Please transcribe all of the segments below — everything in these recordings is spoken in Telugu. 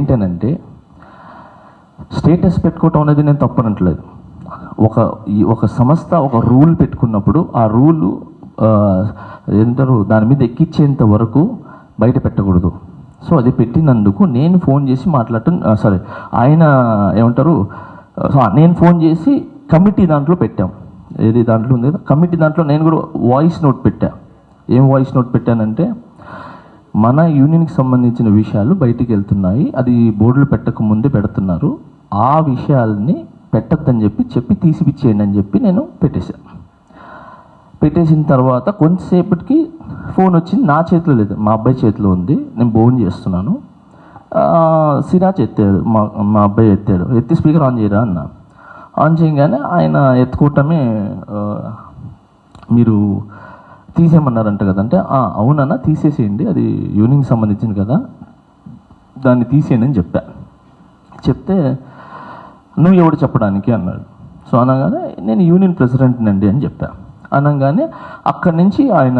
ఏంటనంటే స్టేటస్ పెట్టుకోవటం అనేది నేను తప్పనట్లేదు. ఒక సంస్థ ఒక రూల్ పెట్టుకున్నప్పుడు ఆ రూలు ఏంటారు దాని మీద ఎక్కించేంత వరకు బయట పెట్టకూడదు. సో అది పెట్టినందుకు నేను ఫోన్ చేసి మాట్లాడటం ఆయన ఏమంటారు నేను ఫోన్ చేసి కమిటీ దాంట్లో పెట్టాం. ఏది దాంట్లో ఉంది కదా కమిటీ దాంట్లో నేను కూడా వాయిస్ నోట్ పెట్టా. ఏం వాయిస్ నోట్ పెట్టానంటే మన యూనియన్కి సంబంధించిన విషయాలు బయటికి వెళ్తున్నాయి, అది బోర్డులు పెట్టక ముందే పెడుతున్నారు, ఆ విషయాల్ని పెట్టద్దని చెప్పి తీసిపిచ్చేయండి అని చెప్పి నేను పెట్టేశాను. పెట్టేసిన తర్వాత కొంతసేపటికి ఫోన్ వచ్చింది. నా చేతిలో లేదు, మా అబ్బాయి చేతిలో ఉంది. నేను భోజనం చేస్తున్నాను. సిరాజ్ ఎత్తాడు, మా అబ్బాయి ఎత్తాడు. ఎత్తి స్పీకర్ ఆన్ చేయరా అన్న. ఆన్ చేయగానే ఆయన ఎత్తుకోవటమే మీరు తీసేయమన్నారంట కదంటే అవునన్నా తీసేసేయండి, అది యూనియన్కి సంబంధించింది కదా, దాన్ని తీసేయండి అని చెప్తే నువ్వు ఎవడు చెప్పడానికి అన్నాడు. సో అనగానే నేను యూనియన్ ప్రెసిడెంట్ని అండి అని చెప్పా. అనగానే అక్కడి నుంచి ఆయన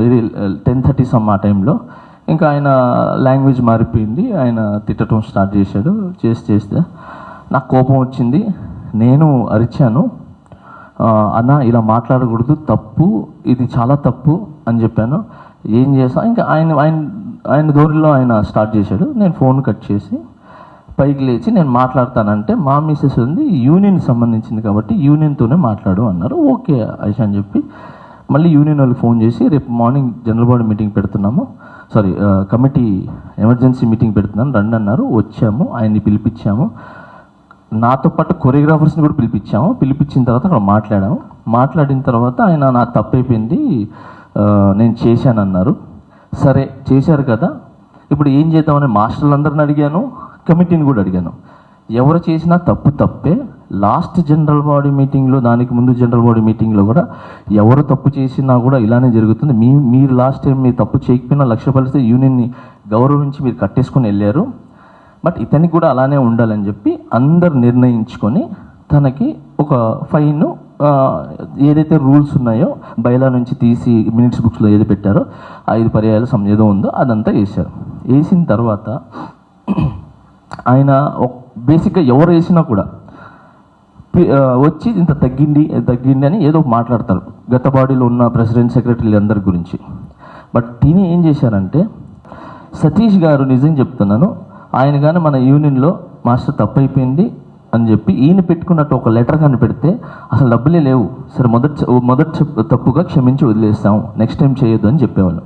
ఇది 10:30 సమ్ ఆ టైంలో ఇంకా ఆయన లాంగ్వేజ్ మారిపోయింది. ఆయన తిట్టడం స్టార్ట్ చేశాడు. చేస్తే నాకు కోపం వచ్చింది. నేను అరిచాను, అన్న ఇలా మాట్లాడకూడదు, తప్పు, ఇది చాలా తప్పు అని చెప్పాను. ఏం చేస్తా ఇంకా ఆయన ధోరణిలో ఆయన స్టార్ట్ చేశాడు. నేను ఫోన్ కట్ చేసి పైకి లేచి నేను మాట్లాడతానంటే మా మిస్సెస్ ఉంది యూనియన్కి సంబంధించింది కాబట్టి యూనియన్తోనే మాట్లాడు అన్నారు. ఓకే ఐషా అని చెప్పి మళ్ళీ యూనియన్ వాళ్ళకి ఫోన్ చేసి రేపు మార్నింగ్ జనరల్ బాడీ మీటింగ్ పెడుతున్నాము, కమిటీ ఎమర్జెన్సీ మీటింగ్ పెడుతున్నాను రండి అన్నారు. వచ్చాము, ఆయన్ని పిలిపించాము, నాతో పాటు కొరియోగ్రాఫర్స్ని కూడా పిలిపించిన తర్వాత అక్కడ మాట్లాడిన తర్వాత ఆయన నా తప్పైపోయింది నేను చేశానన్నారు. సరే చేశారు కదా, ఇప్పుడు ఏం చేద్దామని మాస్టర్లందరిని అడిగాను, కమిటీని కూడా అడిగాను. ఎవరు చేసినా తప్పే. లాస్ట్ జనరల్ బాడీ మీటింగ్లో, దానికి ముందు జనరల్ బాడీ మీటింగ్లో కూడా ఎవరు తప్పు చేసినా కూడా ఇలానే జరుగుతుంది. మీరు లాస్ట్ టైం మీరు తప్పు చేయకపోయినా 1,00,000 రూపాయలు యూనియన్ని గౌరవించి మీరు కట్టేసుకొని వెళ్ళారు, బట్ ఇతనికి కూడా అలానే ఉండాలని చెప్పి అందరు నిర్ణయించుకొని తనకి ఒక ఫైన్ ఏదైతే రూల్స్ ఉన్నాయో బయలా నుంచి తీసి మినిట్స్ బుక్స్లో ఏది పెట్టారో 5 పర్యాయాలు ఏదో ఉందో అదంతా వేశారు. వేసిన తర్వాత ఆయన బేసిక్గా ఎవరు వేసినా కూడా వచ్చి ఇంత తగ్గింది అని ఏదో మాట్లాడతారు గత బాడీలో ఉన్న ప్రెసిడెంట్ సెక్రటరీలు అందరి గురించి. బట్ తిని ఏం చేశారంటే సతీష్ గారు, నిజం చెప్తున్నాను, ఆయన కానీ మన యూనియన్లో మాస్టర్ తప్పైపోయింది అని చెప్పి ఈయన పెట్టుకున్నట్టు ఒక లెటర్ కానీ పెడితే అసలు డబ్బులే లేవు, సరే మొదటి తప్పుగా క్షమించి వదిలేస్తాం, నెక్స్ట్ టైం చేయొద్దు అని చెప్పేవాళ్ళు.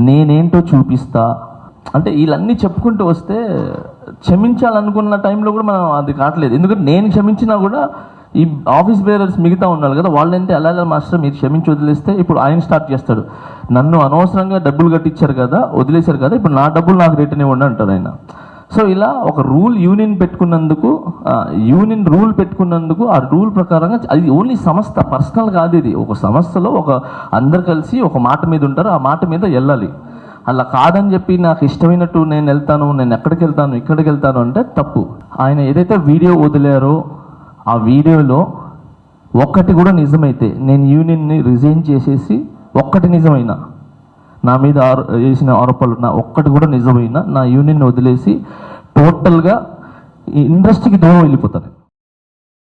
నేనేంటో చూపిస్తా అంటే వీళ్ళన్నీ చెప్పుకుంటూ వస్తే క్షమించాలనుకున్న టైంలో కూడా మనం అది కావట్లేదు. ఎందుకంటే నేను క్షమించినా కూడా ఈ ఆఫీస్ బేరర్స్ మిగతా ఉన్నారు కదా, వాళ్ళంటే ఎలా మాస్టర్ మీరు క్షమించి వదిలేస్తే ఇప్పుడు ఆయన స్టార్ట్ చేస్తాడు, నన్ను అనవసరంగా డబ్బులు కట్టించారు కదా, వదిలేశారు కదా, ఇప్పుడు నా డబ్బులు నాకు రిటర్న్ ఇవ్వండి అంటారు ఆయన. సో ఇలా ఒక యూనియన్ రూల్ పెట్టుకున్నందుకు ఆ రూల్ ప్రకారంగా అది ఓన్లీ సంస్థ, పర్సనల్ కాదు, ఇది ఒక సంస్థలో అందరు కలిసి ఒక మాట మీద ఉంటారు, ఆ మాట మీద వెళ్ళాలి. అలా కాదని చెప్పి నాకు ఇష్టమైనట్టు నేను వెళ్తాను, నేను ఇక్కడికి వెళ్తాను అంటే తప్పు. ఆయన ఏదైతే వీడియో వదిలారో ఆ వీడియోలో ఒక్కటి కూడా నిజమైతే, నేను యూనియన్ని రిజైన్ చేసేసి ఒక్కటి నిజమైనా, నా మీద వేసిన ఆరోపణలు ఒక్కటి కూడా నిజమైనా, నా యూనియన్ని వదిలేసి టోటల్గా ఈ ఇండస్ట్రీకి దూరం వెళ్ళిపోతాను.